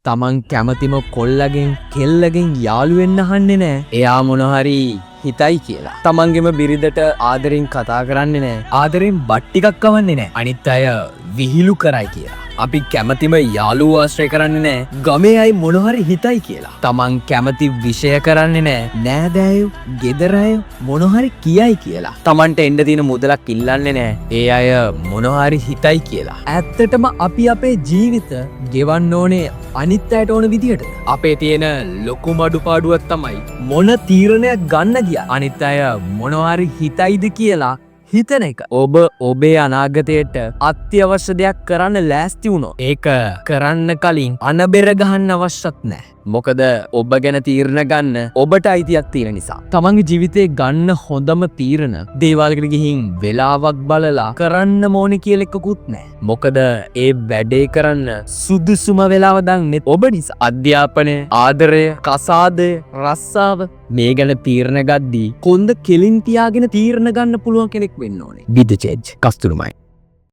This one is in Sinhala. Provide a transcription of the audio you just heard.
තමන් කැමතිම කොල්ලගෙන් කෙල්ලගෙන් යාළු වෙන්න අහන්නේ නෑ. එයා මොන හරි හිතයි කියලා. තමන්ගේම බිරිඳට ආදරෙන් කතා කරන්නේ නෑ. ආදරෙන් බත් ටිකක් කවන්නේ නෑ. අනිත් අය විහිළු කරයි කියලා. අපි කැමතිම යාළුවෝ ආශ්‍රය කරන්නේ නෑ. ගමේ අය මොන හරි හිතයි කියලා. තමන් කැමති විෂය කරන්නේ නෑ. නෑදෑයෝ, ගෙදර අය මොන හරි කියයි කියලා. තමන්ට එන්න තියෙන මුදලක් ඉල්ලන්නේ නෑ. ඒ අය මොන හරි හිතයි කියලා. ඇත්තටම අපි අපේ ජීවිත ගෙවන්න ඕනේ අනිත් අයට ඕන විදියට. අපේ තියෙන ලොකුම අඩුපාඩුවක් තමයි මොන තීරණයක් ගන්න ගියා අනිත් අය මොන හරි හිතයිද කියලා හිතන එක. ඔබ ඔබේ අනාගතයට අත්‍යවශ්‍ය දෙයක් කරන්න ලෑස්ති වුණොත් ඒක කරන්න කලින් අනබෙර ගහන්න අවශ්‍යත් නෑ. මොකද ඔබ ගැන තීරණ ගන්න ඔබට අයිතියක් තියෙන නිසා. තමන්ගේ ජීවිතේ ගන්න හොඳම තීරණ දේවාලකට ගිහින් වෙලාවක් බලලා කරන්න ඕනේ කියලා එකකුත් නෑ. මොකද ඒ වැඩේ කරන්න සුදුසුම වෙලාව දන්නේ ඔබ නිසා. අධ්‍යාපනය, ආදරය, කසාදය, රස්සාව මේ ගැන තීරණ ගද්දී කොන්ද කෙලින් තියාගෙන තීරණ ගන්න පුළුවන් කෙනෙක් වෙන්න ඕනේ. Be the judge. කස්තුරුමයි.